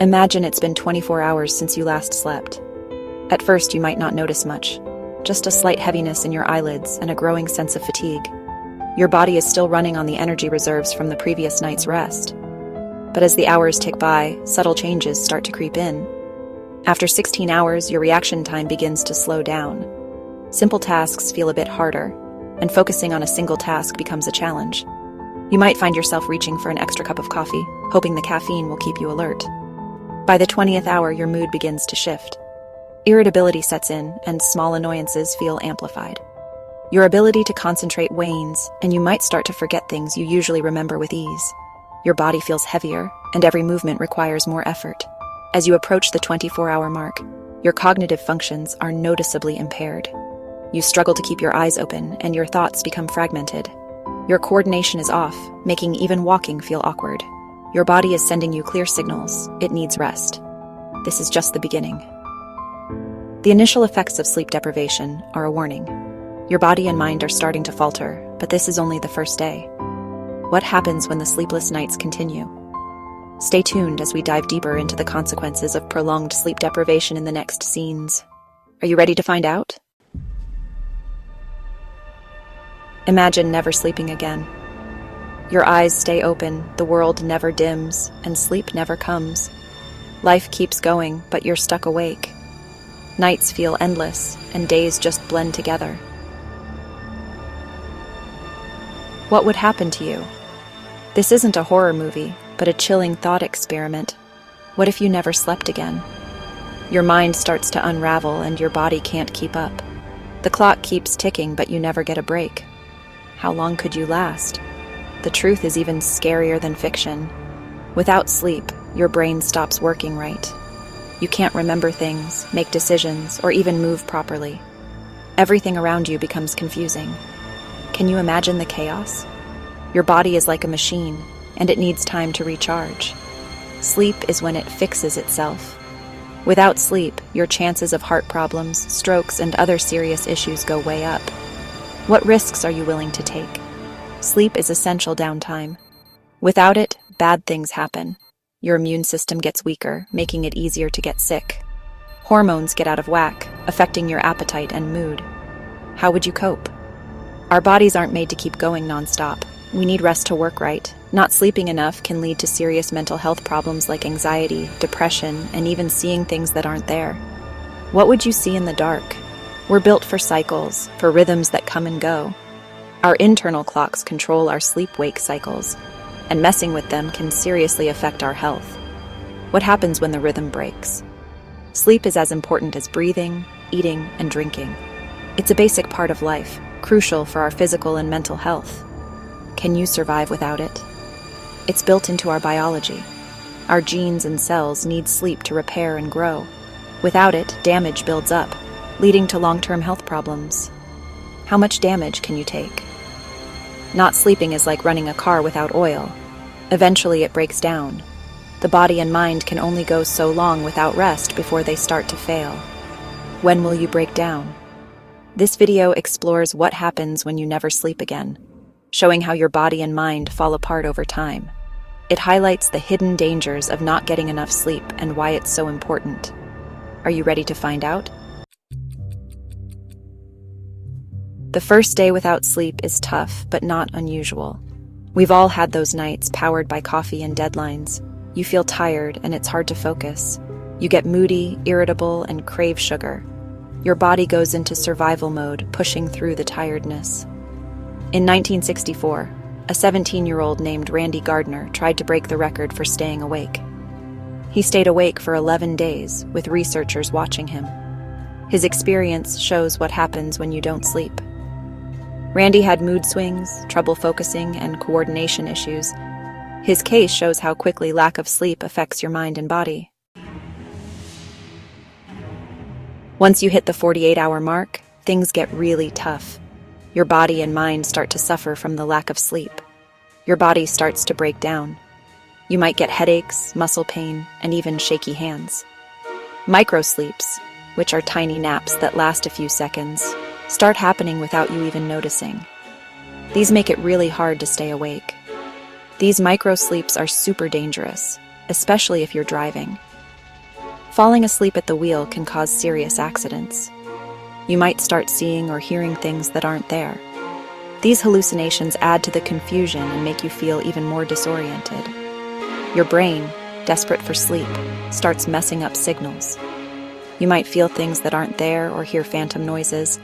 Imagine it's been 24 hours since you last slept. At first, you might not notice much. Just a slight heaviness in your eyelids and a growing sense of fatigue. Your body is still running on the energy reserves from the previous night's rest. But as the hours tick by, subtle changes start to creep in. After 16 hours, your reaction time begins to slow down. Simple tasks feel a bit harder, and focusing on a single task becomes a challenge. You might find yourself reaching for an extra cup of coffee, hoping the caffeine will keep you alert. By the 20th hour, your mood begins to shift. Irritability sets in, and small annoyances feel amplified. Your ability to concentrate wanes, and you might start to forget things you usually remember with ease. Your body feels heavier, and every movement requires more effort. As you approach the 24-hour mark, your cognitive functions are noticeably impaired. You struggle to keep your eyes open, and your thoughts become fragmented. Your coordination is off, making even walking feel awkward. Your body is sending you clear signals. It needs rest. This is just the beginning. The initial effects of sleep deprivation are a warning. Your body and mind are starting to falter, but this is only the first day. What happens when the sleepless nights continue? Stay tuned as we dive deeper into the consequences of prolonged sleep deprivation in the next scenes. Are you ready to find out? Imagine never sleeping again. Your eyes stay open, the world never dims, and sleep never comes. Life keeps going, but you're stuck awake. Nights feel endless, and days just blend together. What would happen to you? This isn't a horror movie, but a chilling thought experiment. What if you never slept again? Your mind starts to unravel, and your body can't keep up. The clock keeps ticking, but you never get a break. How long could you last? The truth is even scarier than fiction. Without sleep, your brain stops working right. You can't remember things, make decisions, or even move properly. Everything around you becomes confusing. Can you imagine the chaos? Your body is like a machine, and it needs time to recharge. Sleep is when it fixes itself. Without sleep, your chances of heart problems, strokes, and other serious issues go way up. What risks are you willing to take? Sleep is essential downtime. Without it, bad things happen. Your immune system gets weaker, making it easier to get sick. Hormones get out of whack, affecting your appetite and mood. How would you cope? Our bodies aren't made to keep going nonstop. We need rest to work right. Not sleeping enough can lead to serious mental health problems like anxiety, depression, and even seeing things that aren't there. What would you see in the dark? We're built for cycles, for rhythms that come and go. Our internal clocks control our sleep-wake cycles, and messing with them can seriously affect our health. What happens when the rhythm breaks? Sleep is as important as breathing, eating, and drinking. It's a basic part of life, crucial for our physical and mental health. Can you survive without it? It's built into our biology. Our genes and cells need sleep to repair and grow. Without it, damage builds up, leading to long-term health problems. How much damage can you take? Not sleeping is like running a car without oil. Eventually it breaks down. The body and mind can only go so long without rest before they start to fail. When will you break down? This video explores what happens when you never sleep again, showing how your body and mind fall apart over time. It highlights the hidden dangers of not getting enough sleep and why it's so important. Are you ready to find out? The first day without sleep is tough, but not unusual. We've all had those nights powered by coffee and deadlines. You feel tired and it's hard to focus. You get moody, irritable, and crave sugar. Your body goes into survival mode, pushing through the tiredness. In 1964, a 17-year-old named Randy Gardner tried to break the record for staying awake. He stayed awake for 11 days, with researchers watching him. His experience shows what happens when you don't sleep. Randy had mood swings, trouble focusing, and coordination issues. His case shows how quickly lack of sleep affects your mind and body. Once you hit the 48-hour mark, things get really tough. Your body and mind start to suffer from the lack of sleep. Your body starts to break down. You might get headaches, muscle pain, and even shaky hands. Microsleeps, which are tiny naps that last a few seconds, start happening without you even noticing. These make it really hard to stay awake. These microsleeps are super dangerous, especially if you're driving. Falling asleep at the wheel can cause serious accidents. You might start seeing or hearing things that aren't there. These hallucinations add to the confusion and make you feel even more disoriented. Your brain, desperate for sleep, starts messing up signals. You might feel things that aren't there or hear phantom noises.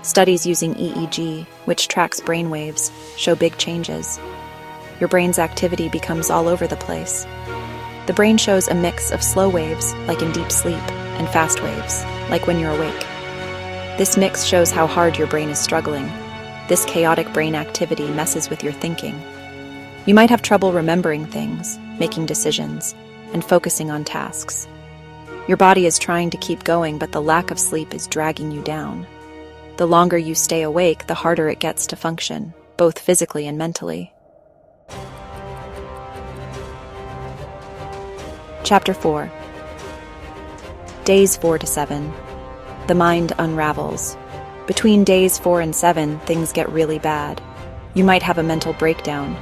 Studies using EEG, which tracks brain waves, show big changes. Your brain's activity becomes all over the place. The brain shows a mix of slow waves, like in deep sleep, and fast waves, like when you're awake. This mix shows how hard your brain is struggling. This chaotic brain activity messes with your thinking. You might have trouble remembering things, making decisions, and focusing on tasks. Your body is trying to keep going, but the lack of sleep is dragging you down. The longer you stay awake, the harder it gets to function, both physically and mentally. Chapter 4. Days 4 to 7. The mind unravels. Between days 4 and 7, things get really bad. You might have a mental breakdown.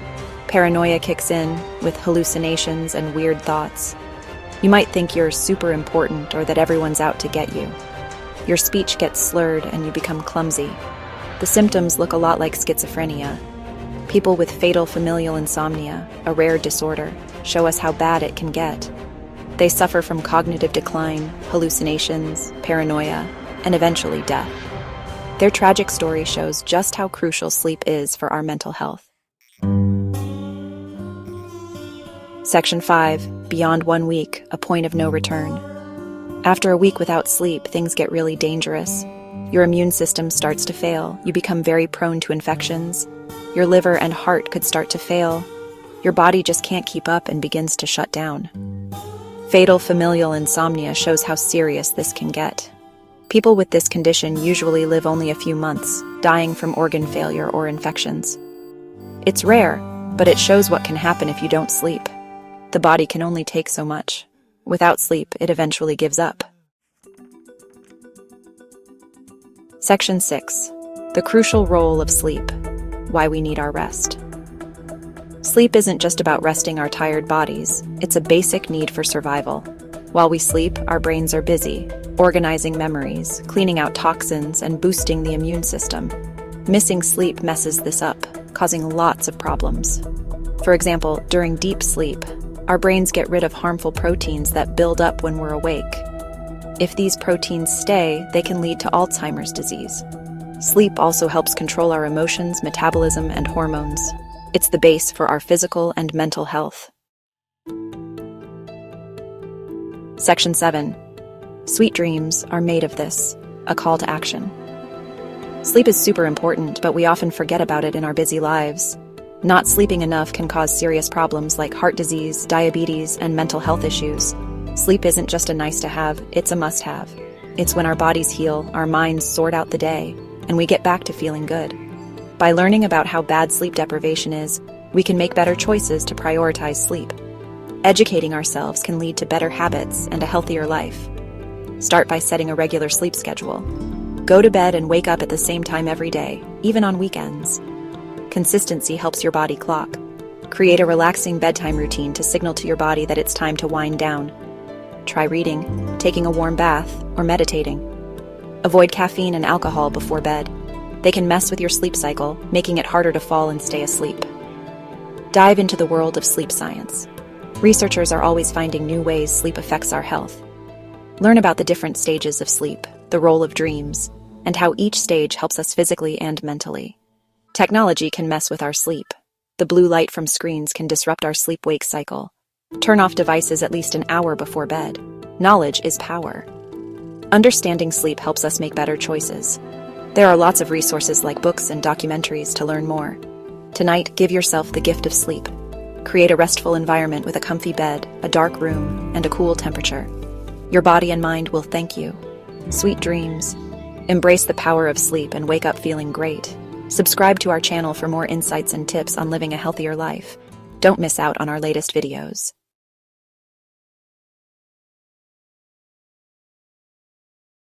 Paranoia kicks in, with hallucinations and weird thoughts. You might think you're super important or that everyone's out to get you. Your speech gets slurred and you become clumsy. The symptoms look a lot like schizophrenia. People with fatal familial insomnia, a rare disorder, show us how bad it can get. They suffer from cognitive decline, hallucinations, paranoia, and eventually death. Their tragic story shows just how crucial sleep is for our mental health. Section 5. Beyond 1 week, a point of no return. After a week without sleep, things get really dangerous. Your immune system starts to fail. You become very prone to infections. Your liver and heart could start to fail. Your body just can't keep up and begins to shut down. Fatal familial insomnia shows how serious this can get. People with this condition usually live only a few months, dying from organ failure or infections. It's rare, but it shows what can happen if you don't sleep. The body can only take so much. Without sleep, it eventually gives up. Section 6. The crucial role of sleep. Why we need our rest. Sleep isn't just about resting our tired bodies. It's a basic need for survival. While we sleep, our brains are busy, organizing memories, cleaning out toxins, and boosting the immune system. Missing sleep messes this up, causing lots of problems. For example, during deep sleep, our brains get rid of harmful proteins that build up when we're awake. If these proteins stay, they can lead to Alzheimer's disease. Sleep also helps control our emotions, metabolism, and hormones. It's the base for our physical and mental health. Section 7. Sweet dreams are made of this, a call to action. Sleep is super important, but we often forget about it in our busy lives. Not sleeping enough can cause serious problems like heart disease, diabetes, and mental health issues. Sleep isn't just a nice to have, it's a must have. It's when our bodies heal, our minds sort out the day, and we get back to feeling good. By learning about how bad sleep deprivation is, we can make better choices to prioritize sleep. Educating ourselves can lead to better habits and a healthier life. Start by setting a regular sleep schedule. Go to bed and wake up at the same time every day, even on weekends. Consistency helps your body clock. Create a relaxing bedtime routine to signal to your body that it's time to wind down. Try reading, taking a warm bath, or meditating. Avoid caffeine and alcohol before bed. They can mess with your sleep cycle, making it harder to fall and stay asleep. Dive into the world of sleep science. Researchers are always finding new ways sleep affects our health. Learn about the different stages of sleep, the role of dreams, and how each stage helps us physically and mentally. Technology can mess with our sleep. The blue light from screens can disrupt our sleep-wake cycle. Turn off devices at least an hour before bed. Knowledge is power. Understanding sleep helps us make better choices. There are lots of resources like books and documentaries to learn more. Tonight, give yourself the gift of sleep. Create a restful environment with a comfy bed, a dark room, and a cool temperature. Your body and mind will thank you. Sweet dreams. Embrace the power of sleep and wake up feeling great. Subscribe to our channel for more insights and tips on living a healthier life. Don't miss out on our latest videos.